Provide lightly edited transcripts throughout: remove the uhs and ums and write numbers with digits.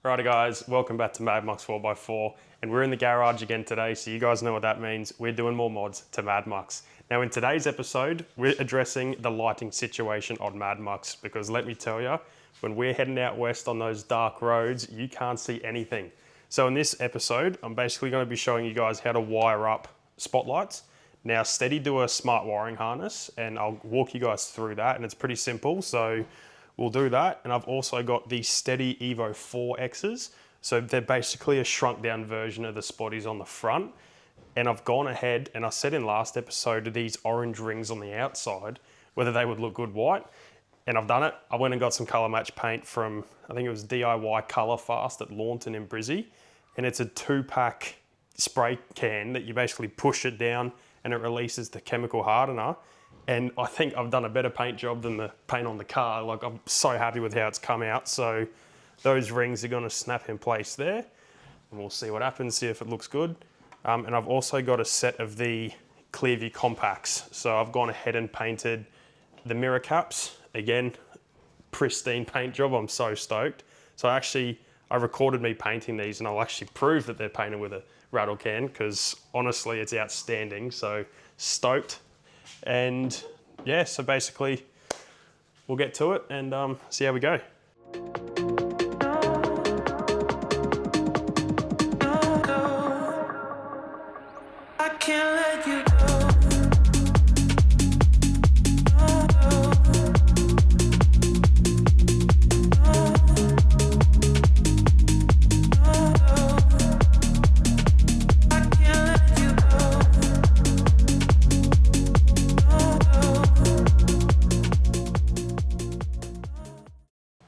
Righty guys, welcome back to MADMUX 4x4, and we're in the garage again today, so you guys know what that means. We're doing more mods to MADMUX. Now in today's episode, we're addressing the lighting situation on MADMUX, because let me tell you, when we're heading out west on those dark roads, you can't see anything. So in this episode, I'm basically going to be showing you guys how to wire up spotlights. Now Steady do a smart wiring harness, and I'll walk you guys through that, and it's pretty simple, so we'll do that. And I've also got the Steady Evo 4Xs. So they're basically a shrunk down version of the spotties on the front. And I've gone ahead and I said in last episode these orange rings on the outside, whether they would look good white. And I've done it. I went and got some colour match paint from, I think it was DIY Colour Fast at Launton in Brizzy. And it's a 2-pack spray can that you basically push it down and it releases the chemical hardener. And I think I've done a better paint job than the paint on the car. Like, I'm so happy with how it's come out. So those rings are gonna snap in place there, and we'll see what happens, see if it looks good. And I've also got a set of the Clearview compacts. So I've gone ahead and painted the mirror caps. Again, pristine paint job, I'm so stoked. So I recorded me painting these, and I'll actually prove that they're painted with a rattle can, because honestly, it's outstanding. So stoked. And yeah, so basically we'll get to it and see how we go. I can't let you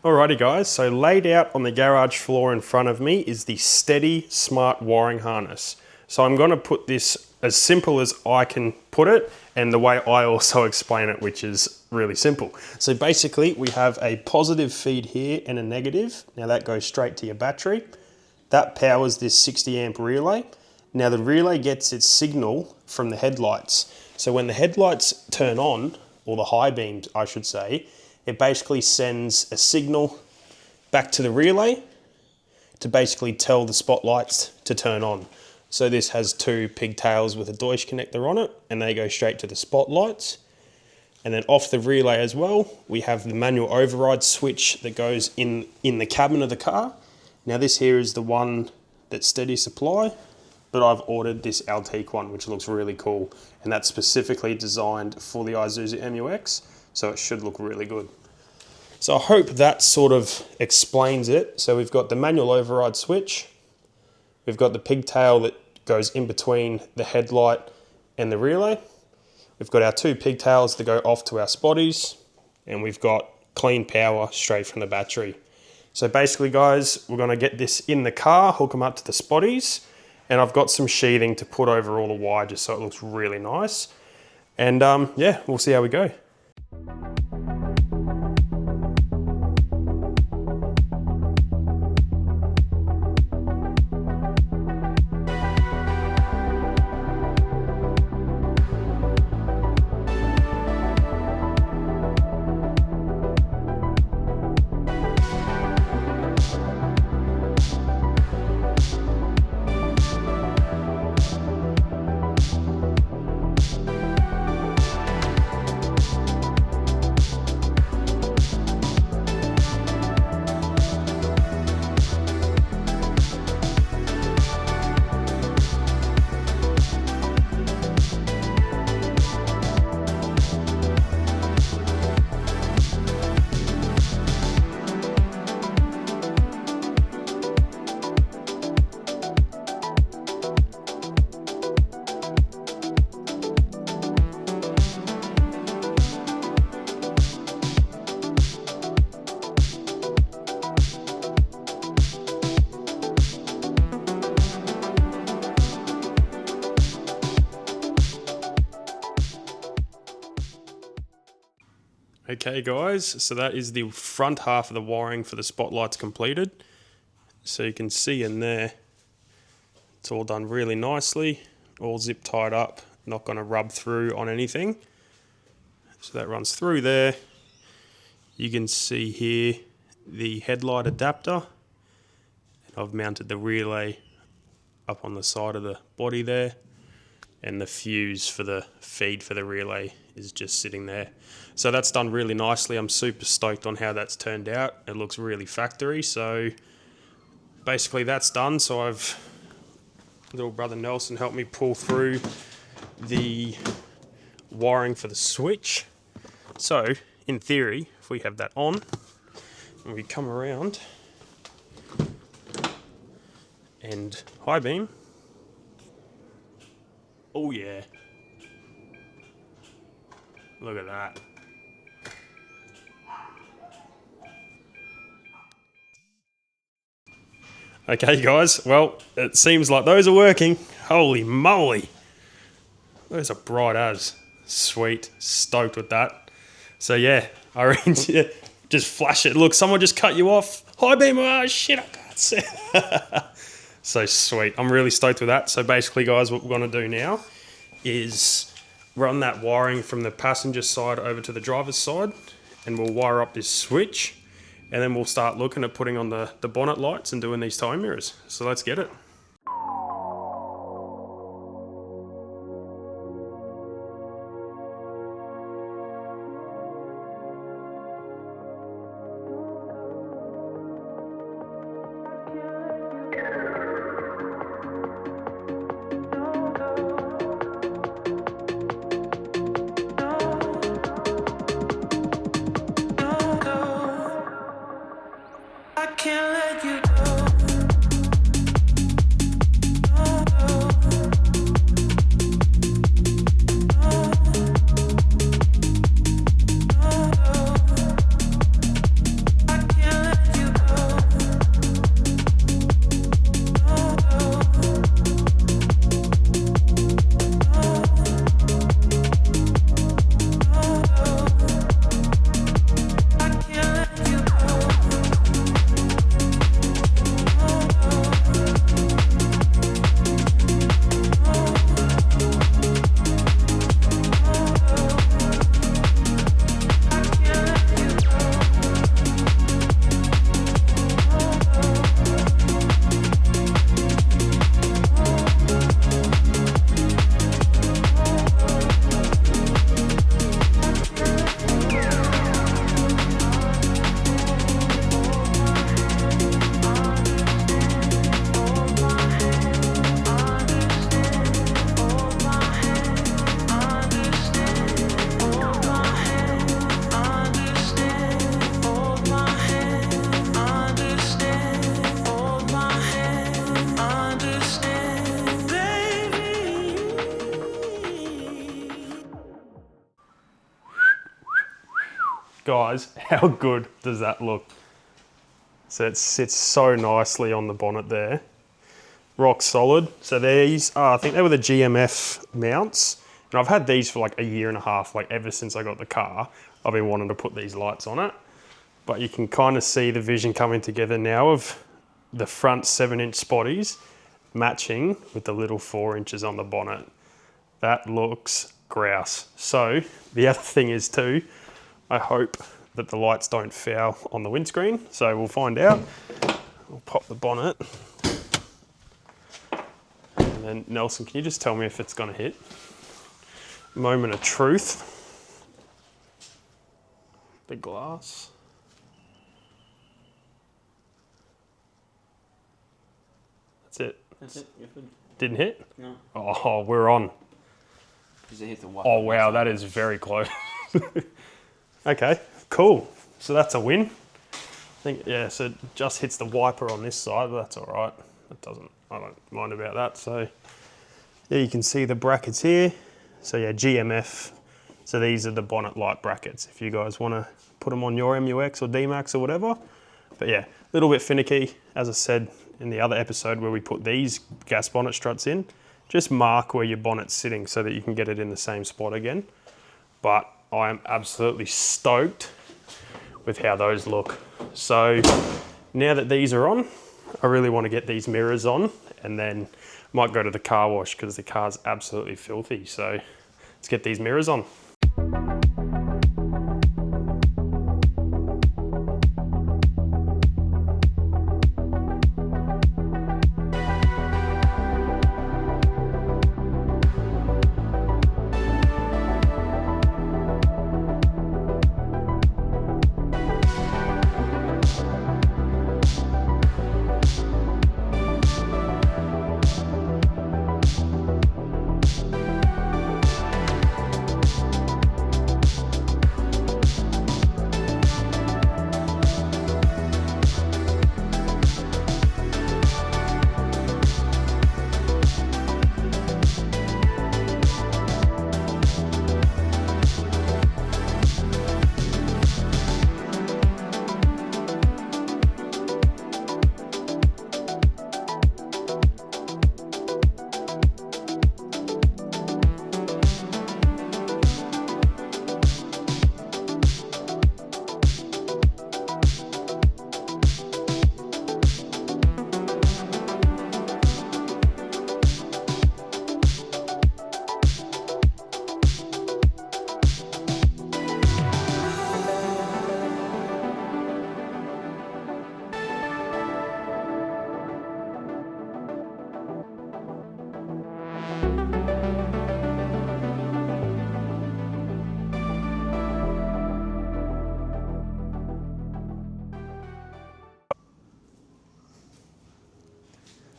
Alrighty guys, so laid out on the garage floor in front of me is the Steady Smart Wiring Harness. So I'm gonna put this as simple as I can put it, and the way I also explain it, which is really simple. So basically we have a positive feed here and a negative. Now that goes straight to your battery. That powers this 60 amp relay. Now the relay gets its signal from the headlights. So when the headlights turn on, or the high beams I should say, it basically sends a signal back to the relay to basically tell the spotlights to turn on. So this has 2 pigtails with a Deutsch connector on it, and they go straight to the spotlights. And then off the relay as well, we have the manual override switch that goes in the cabin of the car. Now this here is the one that Steady supply, but I've ordered this Altique one, which looks really cool. And that's specifically designed for the Isuzu MUX. So it should look really good. So I hope that sort of explains it. So we've got the manual override switch. We've got the pigtail that goes in between the headlight and the relay. We've got our 2 pigtails that go off to our spotties. And we've got clean power straight from the battery. So basically guys, we're gonna get this in the car, hook them up to the spotties. And I've got some sheathing to put over all the wire just so it looks really nice. And yeah, we'll see how we go. Okay guys, so that is the front half of the wiring for the spotlights completed. So you can see in there, it's all done really nicely, all zip tied up, not going to rub through on anything. So that runs through there. You can see here the headlight adapter, I've mounted the relay up on the side of the body there, and the fuse for the feed for the relay is just sitting there. So that's done really nicely. I'm super stoked on how that's turned out. It looks really factory. So basically that's done. So little brother Nelson helped me pull through the wiring for the switch. So in theory, if we have that on and we come around and high beam, oh yeah, look at that. Okay guys, well, it seems like those are working. Holy moly. Those are bright as. Sweet, stoked with that. So yeah, I reckon just flash it. Look, someone just cut you off. High beam, oh shit, I can't see. So sweet, I'm really stoked with that. So basically guys, what we're gonna do now is run that wiring from the passenger side over to the driver's side, and we'll wire up this switch, and then we'll start looking at putting on the bonnet lights and doing these time mirrors. So let's get it. I can't let you Guys, how good does that look? So it sits so nicely on the bonnet there. Rock solid. So these are, I think they were the GMF mounts. And I've had these for like a year and a half, like ever since I got the car. I've been wanting to put these lights on it. But you can kind of see the vision coming together now of the front 7-inch spotties matching with the little 4 inches on the bonnet. That looks grouse. So the other thing is too, I hope that the lights don't foul on the windscreen. So we'll find out. We'll pop the bonnet. And then Nelson, can you just tell me if it's gonna hit? Moment of truth. The glass. That's it. That's it, you're good. Didn't hit? No. Oh, we're on. Because it hit the wiper. Oh wow, that is very close. Okay, cool. So that's a win. I think, yeah, so it just hits the wiper on this side, but that's all right. I don't mind about that. So yeah, you can see the brackets here. So yeah, GMF. So these are the bonnet light brackets if you guys want to put them on your MUX or DMAX or whatever. But yeah, a little bit finicky. As I said in the other episode where we put these gas bonnet struts in, just mark where your bonnet's sitting so that you can get it in the same spot again. But I am absolutely stoked with how those look. So now that these are on, I really want to get these mirrors on, and then might go to the car wash because the car's absolutely filthy. So let's get these mirrors on.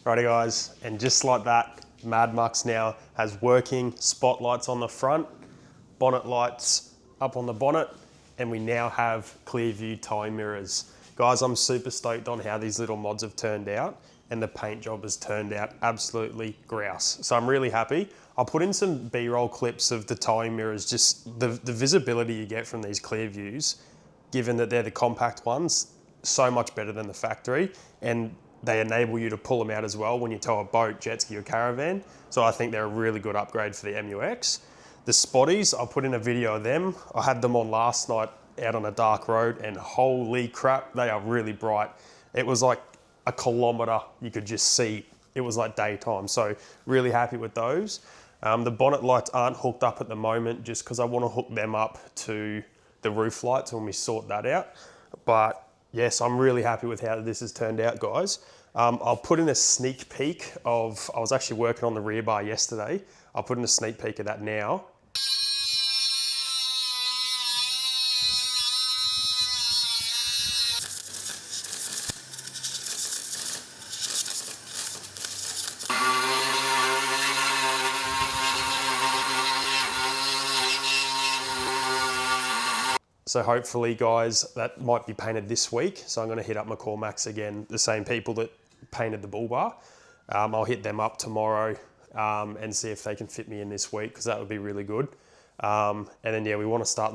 Righty guys, and just like that, MADMUX now has working spotlights on the front, bonnet lights up on the bonnet, and we now have clear view towing mirrors. Guys, I'm super stoked on how these little mods have turned out, and the paint job has turned out absolutely grouse. So I'm really happy. I'll put in some B-roll clips of the towing mirrors, just the visibility you get from these clear views, given that they're the compact ones, so much better than the factory, and they enable you to pull them out as well when you tow a boat, jet ski or caravan. So I think they're a really good upgrade for the MUX. The spotties, I'll put in a video of them. I had them on last night out on a dark road, and holy crap, they are really bright. It was like a kilometre, you could just see. It was like daytime, so really happy with those. The bonnet lights aren't hooked up at the moment just because I want to hook them up to the roof lights when we sort that out. But yes, I'm really happy with how this has turned out, guys. I'll put in a sneak peek of, I was actually working on the rear bar yesterday. I'll put in a sneak peek of that now. So hopefully guys, that might be painted this week. So I'm gonna hit up McCormack's again, the same people that painted the bull bar. I'll hit them up tomorrow and see if they can fit me in this week, because that would be really good. And then yeah, we wanna start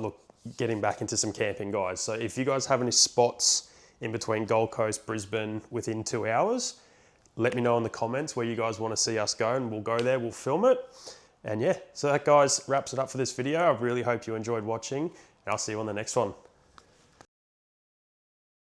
getting back into some camping, guys. So if you guys have any spots in between Gold Coast, Brisbane within 2 hours, let me know in the comments where you guys wanna see us go, and we'll go there, we'll film it. And yeah, so that guys wraps it up for this video. I really hope you enjoyed watching, and I'll see you on the next one.